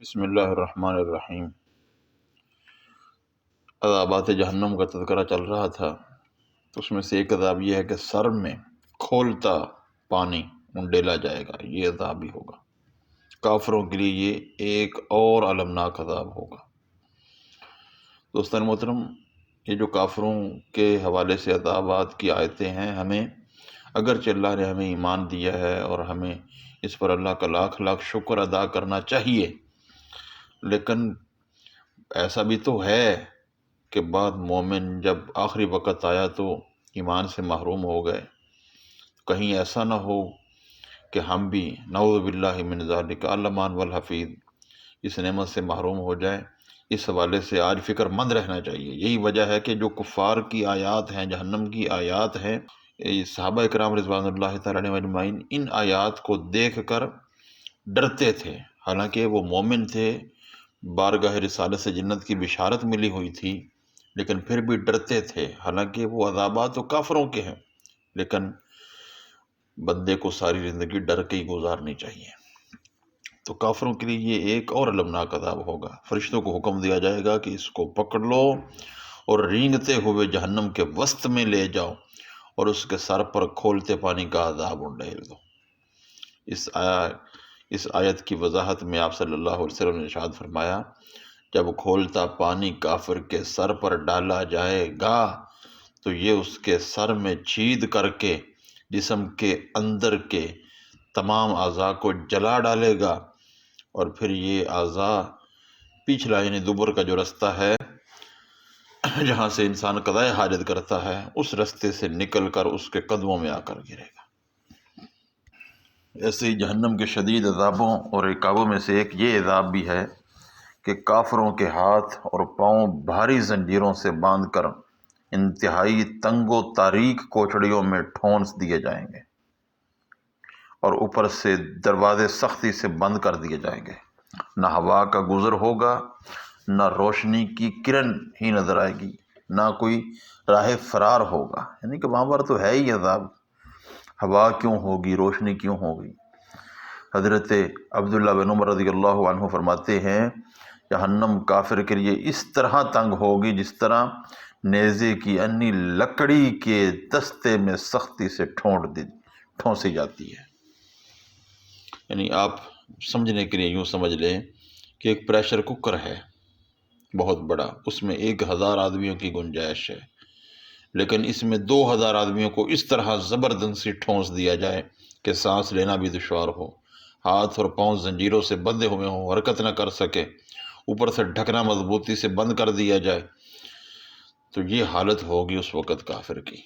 بسم اللہ الرحمن الرحیم۔ عذابات جہنم کا تذکرہ چل رہا تھا، تو اس میں سے ایک عذاب یہ ہے کہ سر میں کھولتا پانی ڈیلا جائے گا، یہ عذاب بھی ہوگا۔ کافروں کے لیے یہ ایک اور المناک عذاب ہوگا۔ دوستان محترم، یہ جو کافروں کے حوالے سے عذابات کی آیتیں ہیں، ہمیں اگرچہ اللہ نے ہمیں ایمان دیا ہے اور ہمیں اس پر اللہ کا لاکھ لاکھ شکر ادا کرنا چاہیے، لیکن ایسا بھی تو ہے کہ بعد مومن جب آخری وقت آیا تو ایمان سے محروم ہو گئے۔ کہیں ایسا نہ ہو کہ ہم بھی نعوذ باللہ من ذالک المان والحفیظ اس نعمت سے محروم ہو جائیں۔ اس حوالے سے آج فکر مند رہنا چاہیے۔ یہی وجہ ہے کہ جو کفار کی آیات ہیں، جہنم کی آیات ہیں، صحابہ اکرام رضوان اللہ تعالیٰ علیہم اجمعین ان آیات کو دیکھ کر ڈرتے تھے، حالانکہ وہ مومن تھے، بارگاہ رسالت سے جنت کی بشارت ملی ہوئی تھی، لیکن پھر بھی ڈرتے تھے، حالانکہ وہ عذابات تو کافروں کے ہیں، لیکن بندے کو ساری زندگی ڈر کے ہی گزارنی چاہیے۔ تو کافروں کے لیے یہ ایک اور المناک عذاب ہوگا۔ فرشتوں کو حکم دیا جائے گا کہ اس کو پکڑ لو اور رینگتے ہوئے جہنم کے وسط میں لے جاؤ اور اس کے سر پر کھولتے پانی کا عذاب ڈال دو۔ اس آیت کی وضاحت میں آپ صلی اللہ علیہ وسلم نے ارشاد فرمایا، جب کھولتا پانی کافر کے سر پر ڈالا جائے گا تو یہ اس کے سر میں چھید کر کے جسم کے اندر کے تمام اعضاء کو جلا ڈالے گا، اور پھر یہ اعضاء پچھلا یعنی دبر کا جو رستہ ہے جہاں سے انسان قضائے حاجت کرتا ہے، اس رستے سے نکل کر اس کے قدموں میں آ کر گرے گا۔ ایسے ہی جہنم کے شدید عذابوں اور عقابوں میں سے ایک یہ عذاب بھی ہے کہ کافروں کے ہاتھ اور پاؤں بھاری زنجیروں سے باندھ کر انتہائی تنگ و تاریک کوچڑیوں میں ٹھونس دیے جائیں گے، اور اوپر سے دروازے سختی سے بند کر دیے جائیں گے۔ نہ ہوا کا گزر ہوگا، نہ روشنی کی کرن ہی نظر آئے گی، نہ کوئی راہ فرار ہوگا، یعنی کہ وہاں پر تو ہے ہی عذاب، ہوا کیوں ہوگی، روشنی کیوں ہوگی۔ حضرت عبداللہ بن عمر رضی اللہ عنہ فرماتے ہیں، جہنم کافر کے لیے اس طرح تنگ ہوگی جس طرح نیزے کی انی لکڑی کے دستے میں سختی سے ٹھونسی جاتی ہے۔ یعنی آپ سمجھنے کے لیے یوں سمجھ لیں کہ ایک پریشر کوکر ہے بہت بڑا، اس میں 1000 آدمیوں کی گنجائش ہے، لیکن اس میں 2000 آدمیوں کو اس طرح زبردستی ٹھونس دیا جائے کہ سانس لینا بھی دشوار ہو، ہاتھ اور پاؤں زنجیروں سے بندھے ہوئے ہوں، حرکت نہ کر سکے، اوپر سے ڈھکنا مضبوطی سے بند کر دیا جائے، تو یہ حالت ہوگی اس وقت کافر کی۔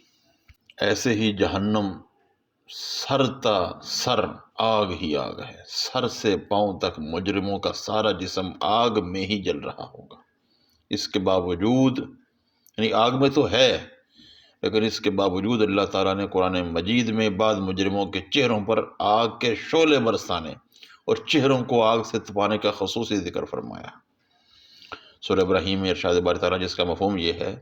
ایسے ہی جہنم سر تا سر آگ ہی آگ ہے، سر سے پاؤں تک مجرموں کا سارا جسم آگ میں ہی جل رہا ہوگا۔ اس کے باوجود، یعنی آگ میں تو ہے، لیکن اس کے باوجود اللہ تعالیٰ نے قرآن مجید میں بعض مجرموں کے چہروں پر آگ کے شعلے برسانے اور چہروں کو آگ سے تپانے کا خصوصی ذکر فرمایا۔ سورہ ابراہیم میں ارشاد باری تعالیٰ جس کا مفہوم یہ ہے،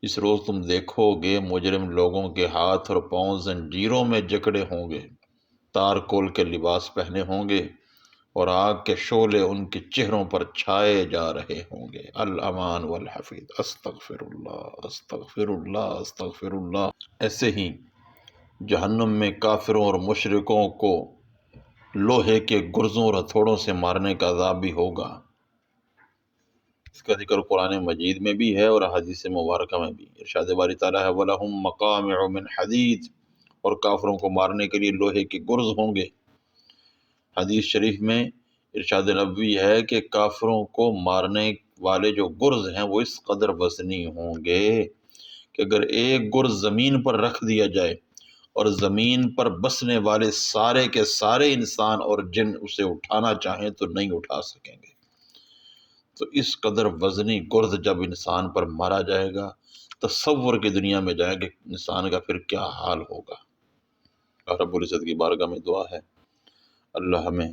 اس روز تم دیکھو گے مجرم لوگوں کے ہاتھ اور پاؤں زنجیروں میں جکڑے ہوں گے، تار کول کے لباس پہنے ہوں گے، اور آگ کے شعلے ان کے چہروں پر چھائے جا رہے ہوں گے۔ الامان والحفیظ، استغفر اللہ استغفر اللہ استغفر اللہ۔ ایسے ہی جہنم میں کافروں اور مشرکوں کو لوہے کے گرزوں اور ہتھوڑوں سے مارنے کا عذاب بھی ہوگا۔ اس کا ذکر قرآن مجید میں بھی ہے اور حدیث مبارکہ میں بھی۔ ارشاد باری تعالیٰ ہے، وَلَهُم مَّقَامِعُ مِنْ حَدِيدٍ، اور کافروں کو مارنے کے لیے لوہے کے گرز ہوں گے۔ حدیث شریف میں ارشاد نبوی ہے کہ کافروں کو مارنے والے جو گرز ہیں وہ اس قدر وزنی ہوں گے کہ اگر ایک گرز زمین پر رکھ دیا جائے اور زمین پر بسنے والے سارے کے سارے انسان اور جن اسے اٹھانا چاہیں تو نہیں اٹھا سکیں گے۔ تو اس قدر وزنی گرز جب انسان پر مارا جائے گا، تصور کی دنیا میں جائے کہ انسان کا پھر کیا حال ہوگا۔ اور رب العزت کی بارگاہ میں دعا ہے، اللہ ہمیں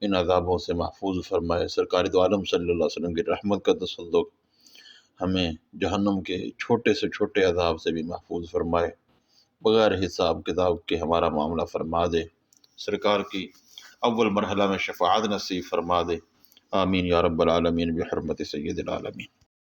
ان عذابوں سے محفوظ فرمائے۔ سرکار دو عالم صلی اللہ علیہ وسلم کی رحمت کا تصدق ہمیں جہنم کے چھوٹے سے چھوٹے عذاب سے بھی محفوظ فرمائے، بغیر حساب کتاب کے ہمارا معاملہ فرما دے، سرکار کی اول مرحلہ میں شفاعت نصیب فرما دے، آمین یا رب العالمین بحرمت سید العالمین۔